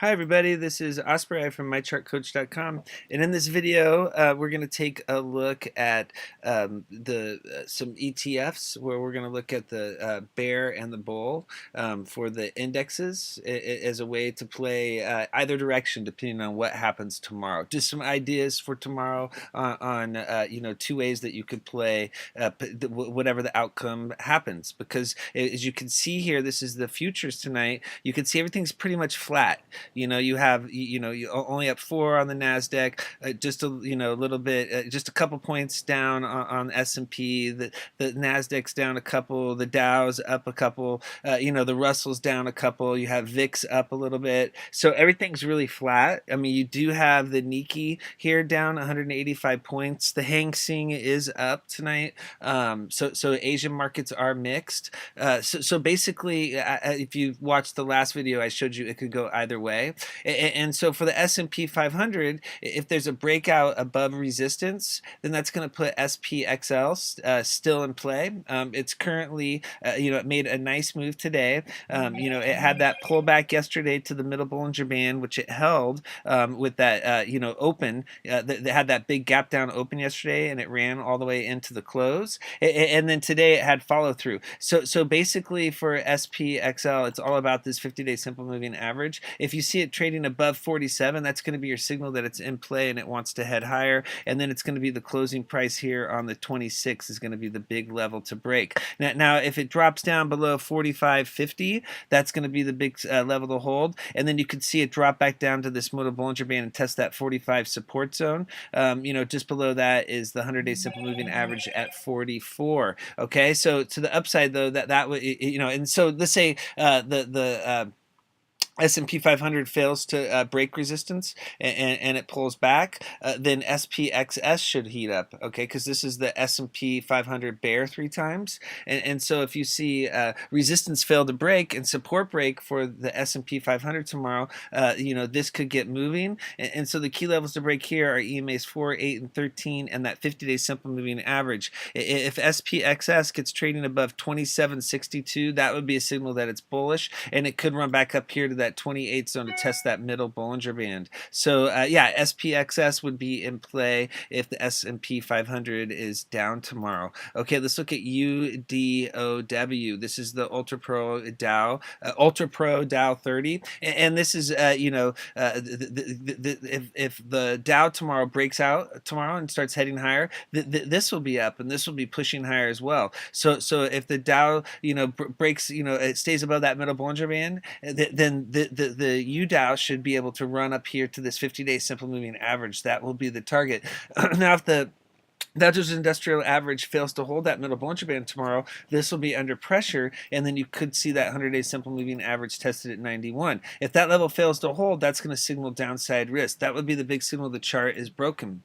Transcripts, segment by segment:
Hi everybody, this is Osprey from MyChartCoach.com, and in this video we're going to take a look at some ETFs where we're going to look at the bear and the bull for the indexes as a way to play either direction depending on what happens tomorrow. Just some ideas for tomorrow on two ways that you could play whatever the outcome happens, because as you can see here, this is the futures tonight. You can see everything's pretty much flat. You have you only up 4 on the Nasdaq, just a little bit, just a couple points down on S&P. The Nasdaq's down a couple, the Dow's up a couple, the Russell's down a couple. You have VIX up a little bit, so everything's really flat. I mean, you do have the Nikkei here down 185 points. The Hang Seng is up tonight. So Asian markets are mixed. So basically, if you watched the last video, I showed you it could go either way. And so for the S&P 500, if there's a breakout above resistance, then that's going to put SPXL still in play. It's currently, it made a nice move today. It had that pullback yesterday to the middle Bollinger Band, which it held with that, open. They had that big gap down open yesterday, and it ran all the way into the close. And then today it had follow through. So basically for SPXL, it's all about this 50-day simple moving average. If you see it trading above 47, that's going to be your signal that it's in play and it wants to head higher. And then it's going to be the closing price here on the 26 is going to be the big level to break. Now if it drops down below 45.50, that's going to be the big level to hold. And then you can see it drop back down to this middle Bollinger Band and test that 45 support zone. Just below that is the 100-day simple moving average at 44. Okay, so to the upside though, that would, and so let's say the S&P 500 fails to break resistance and it pulls back, then SPXS should heat up, okay, because this is the S&P 500 bear 3 times. And so if you see resistance fail to break and support break for the S&P 500 tomorrow, this could get moving. And so the key levels to break here are EMAs 4, 8, and 13, and that 50-day simple moving average. If SPXS gets trading above 27.62, that would be a signal that it's bullish, and it could run back up here to that 28 zone to test that middle Bollinger Band. So yeah, SPXS would be in play if the S&P 500 is down tomorrow. Okay, let's look at UDOW. This is the Ultra Pro Dow, Ultra Pro Dow 30, and this is if the Dow tomorrow breaks out tomorrow and starts heading higher, this will be up and this will be pushing higher as well. So if the Dow breaks, it stays above that middle Bollinger Band, then the UDOW should be able to run up here to this 50-day simple moving average. That will be the target. Now, if the Dow Jones Industrial Average fails to hold that middle Bollinger Band tomorrow, this will be under pressure, and then you could see that 100-day simple moving average tested at 91. If that level fails to hold, that's going to signal downside risk. That would be the big signal the chart is broken.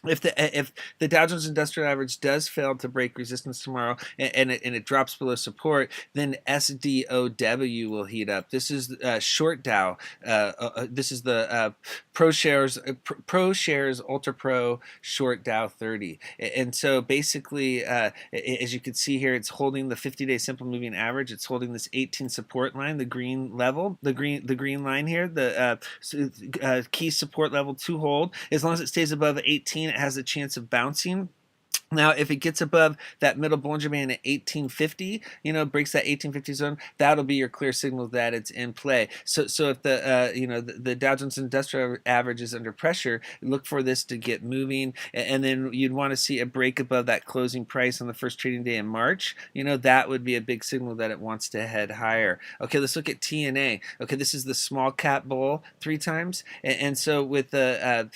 If the Dow Jones Industrial Average does fail to break resistance tomorrow and it drops below support, then SDOW will heat up. This is short Dow. This is the ProShares Ultra Pro Short Dow 30. And so basically, as you can see here, it's holding the 50-day simple moving average. It's holding this 18 support line, the green level, the green line here, the key support level to hold. As long as it stays above 18, it has a chance of bouncing. Now, if it gets above that middle Bollinger Band at 1850, breaks that 1850 zone, that'll be your clear signal that it's in play. So if the Dow Jones Industrial Average is under pressure, look for this to get moving, and then you'd want to see a break above that closing price on the first trading day in March. That would be a big signal that it wants to head higher. Okay, let's look at TNA. Okay, this is the small cap bull 3 times, and so with the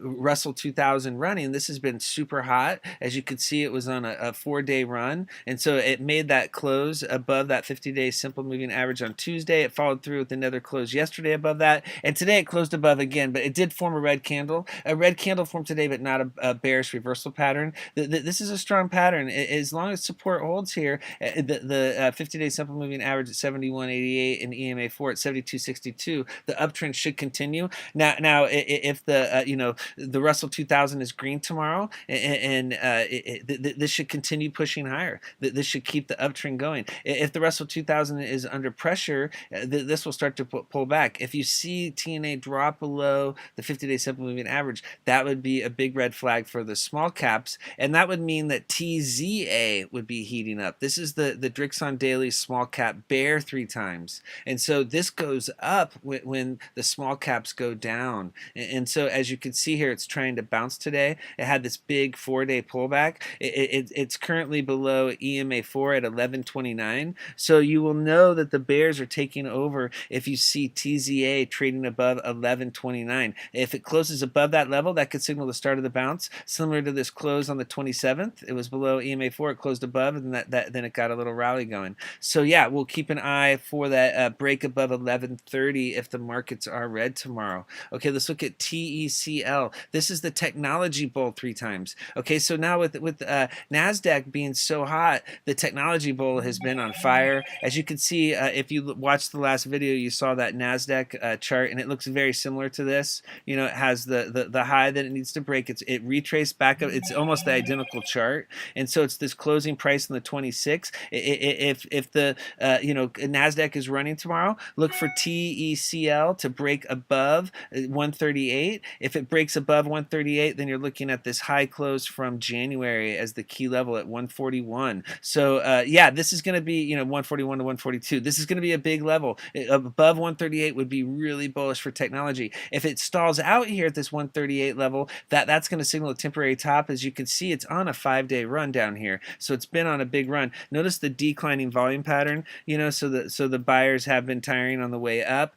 Russell 2000 running, this has been super hot. As you can see, it was on a 4-day run, and so it made that close above that 50-day simple moving average on Tuesday. It followed through with another close yesterday above that, and today it closed above again, but it did form a red candle. A red candle formed today, but not a bearish reversal pattern. This is a strong pattern. As long as support holds here, the 50-day simple moving average at 71.88 and EMA 4 at 72.62, the uptrend should continue. Now if the Russell 2000 is green tomorrow, and this should continue pushing higher. This should keep the uptrend going. If the Russell 2000 is under pressure, this will start to pull back. If you see TNA drop below the 50-day simple moving average, that would be a big red flag for the small caps, and that would mean that TZA would be heating up. This is the Drixon Daily small cap bear 3 times, and so this goes up when the small caps go down. And so as you can see here, it's trying to bounce today. It had this big 4-day pullback. It's currently below EMA4 at 1129. So you will know that the bears are taking over if you see TZA trading above 1129. If it closes above that level, that could signal the start of the bounce, similar to this close on the 27th. It was below EMA4, it closed above, and then it got a little rally going. So yeah, we'll keep an eye for that break above 1130 if the markets are red tomorrow. Okay, let's look at TECL. This is the technology bull 3 times. Okay, so now with NASDAQ being so hot, the technology bull has been on fire. As you can see, if you watched the last video, you saw that NASDAQ chart, and it looks very similar to this. You know, it has the high that it needs to break. It retraced back up. It's almost the identical chart, and so it's this closing price in the 26. If the NASDAQ is running tomorrow, look for TECL to break above 138. If it breaks above 138, then you're looking at this high close from January as the key level at 141. So yeah, this is going to be 141 to 142. This is going to be a big level. Above 138 would be really bullish for technology. If it stalls out here at this 138 level, that's going to signal a temporary top. As you can see, it's on a 5-day run down here, so it's been on a big run. Notice the declining volume pattern. So the buyers have been tiring on the way up.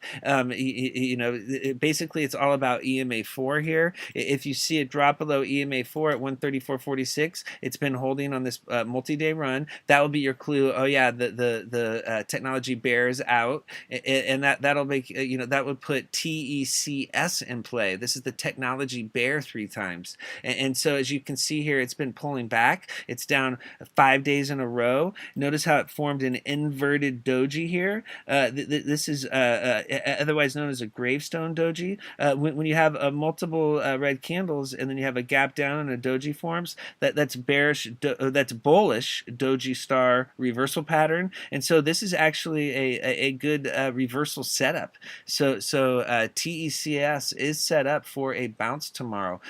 Basically it's all about EMA4 here. If you see it drop below EMA4 at 134.46, it's been holding on this multi-day run. That will be your clue. Oh yeah, the technology bears out, and that'll make that would put TECS in play. This is the technology bear 3 times, and so as you can see here, it's been pulling back. It's down 5 days in a row. Notice how it formed an inverted doji here. This is otherwise known as a gravestone doji. When you have multiple red candles and then you have a gap down and a doji forms, that's bearish. That's bullish doji star reversal pattern, and so this is actually a good reversal setup. So TECS is set up for a bounce tomorrow.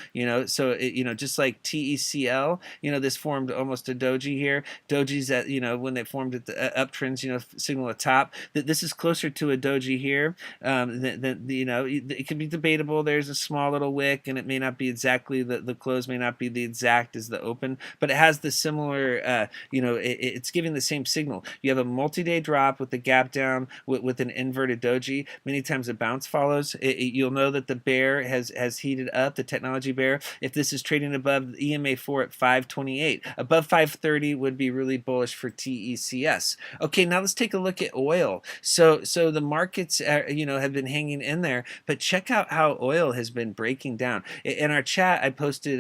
So just like TECL, this formed almost a doji here. Dojis that when they formed at the uptrends, signal a top. This is closer to a doji here. It can be debatable. There's a small little wick, and it may not be exactly the close may not be the exact as the open, but it has the similar. It's giving the same signal. You have a multi-day drop with the gap down with an inverted doji. Many times a bounce follows. You'll know that the bear has heated up, the technology bear. If this is trading above EMA4 at 528, above 530 would be really bullish for TECS. Okay, now let's take a look at oil. So the markets have been hanging in there, but check out how oil has been breaking down. In our chat, I posted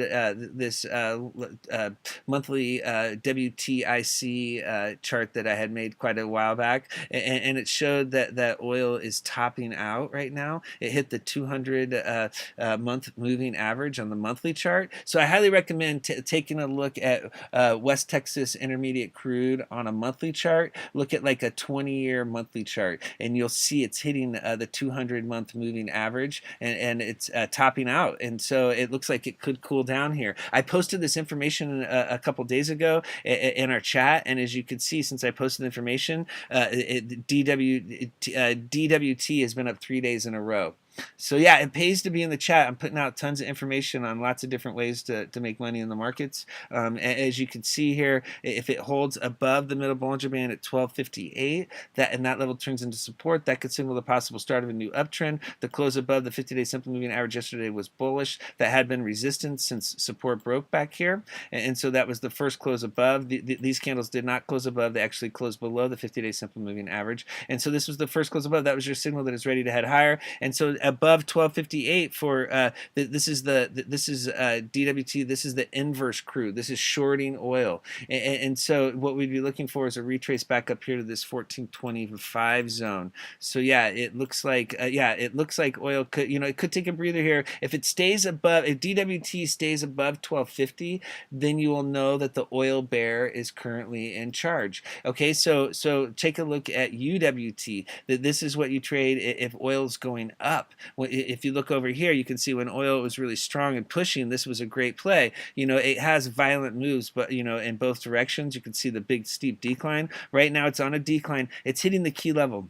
this monthly WTIC chart that I had made quite a while back, and it showed that oil is topping out right now. It hit the 200 month moving average on the monthly chart. So I highly recommend taking a look at West Texas Intermediate Crude on a monthly chart. Look at like a 20-year monthly chart, and you'll see it's hitting the 200-month moving average, and it's topping out. And so it looks like it could cool down here. I posted this information a couple days ago in our chat, and as you can see, since I posted the information, DWT has been up 3 days in a row. So yeah, it pays to be in the chat. I'm putting out tons of information on lots of different ways to make money in the markets. As you can see here, if it holds above the middle Bollinger Band at 1258, that level turns into support, that could signal the possible start of a new uptrend. The close above the 50-day simple moving average yesterday was bullish. That had been resistance since support broke back here, and so that was the first close above. These candles did not close above. They actually closed below the 50-day simple moving average, and so this was the first close above. That was your signal that it's ready to head higher. And so above 1258 for this is DWT. This is the inverse crude. This is shorting oil, and so what we'd be looking for is a retrace back up here to this 1425 zone. So yeah, it looks like oil could, it could take a breather here. If it stays above, if DWT stays above 1250, then you will know that the oil bear is currently in charge. Okay, so take a look at UWT. This is what you trade if oil's going up. If you look over here, you can see when oil was really strong and pushing, this was a great play. It has violent moves, but in both directions. You can see the big steep decline. Right now it's on a decline. It's hitting the key level,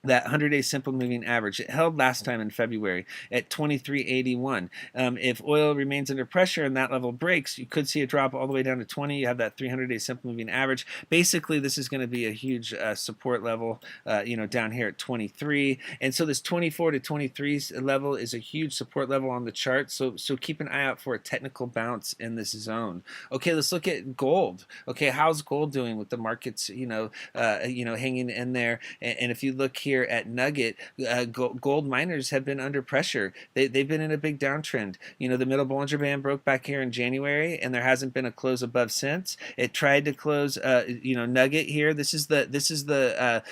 that 100-day simple moving average. It held last time in February at 23.81. If oil remains under pressure and that level breaks, you could see a drop all the way down to 20. You have that 300-day simple moving average. Basically, this is going to be a huge support level, down here at 23. And so this 24 to 23 level is a huge support level on the chart. So keep an eye out for a technical bounce in this zone. Okay, let's look at gold. Okay, how's gold doing with the markets, hanging in there? And if you look here at NUGT, gold miners have been under pressure. They've been in a big downtrend. The middle Bollinger Band broke back here in January, and there hasn't been a close above since. It tried to close, NUGT here. This is the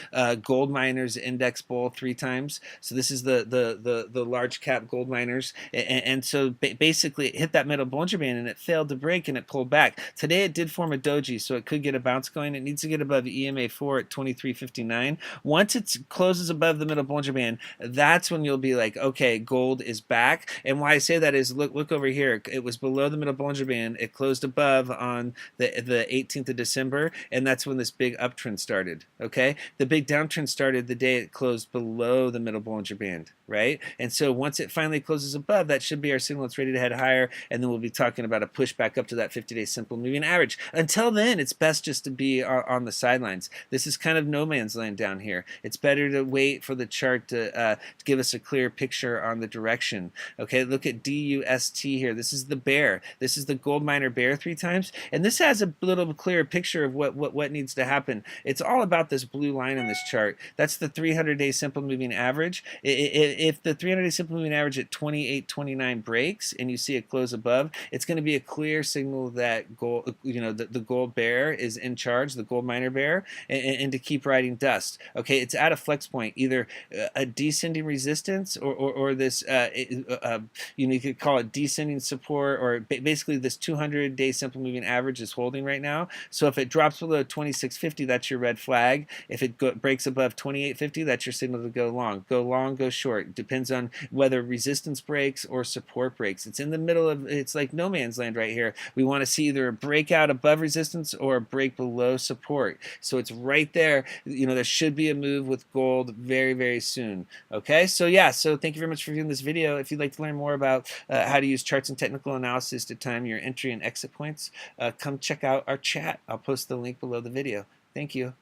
gold miners index bull 3 times. So this is the large cap gold miners, and so basically it hit that middle Bollinger Band and it failed to break and it pulled back. Today it did form a doji, so it could get a bounce going. It needs to get above EMA 4 at 23.59. Once it's closes above the middle Bollinger Band, that's when you'll be like, okay, gold is back. And why I say that is, look over here. It was below the middle Bollinger Band. It closed above on the 18th of December, and that's when this big uptrend started. Okay, the big downtrend started the day it closed below the middle Bollinger Band, right? And so once it finally closes above, that should be our signal. It's ready to head higher, and then we'll be talking about a push back up to that 50-day simple moving average. Until then, it's best just to be on the sidelines. This is kind of no man's land down here. It's better to wait for the chart to give us a clear picture on the direction. Okay, look at DUST here. This is the bear. This is the gold miner bear 3 times, and this has a little clearer picture of what needs to happen. It's all about this blue line in this chart. That's the 300-day simple moving average. If the 300-day simple moving average at 28.29 breaks and you see it close above, it's going to be a clear signal that gold, the gold bear is in charge, the gold miner bear, and to keep riding dust. Okay, it's at a flex point, either a descending resistance or this, you could call it descending support, or basically this 200-day simple moving average is holding right now. So if it drops below 26.50, that's your red flag. If it breaks above 28.50, that's your signal to go long. Go long, go short. It depends on whether resistance breaks or support breaks. It's in the middle of, it's like no man's land right here. We want to see either a breakout above resistance or a break below support. So it's right there. There should be a move with gold very, very soon. Okay, so yeah, so thank you very much for viewing this video. If you'd like to learn more about how to use charts and technical analysis to time your entry and exit points, come check out our chat. I'll post the link below the video. Thank you.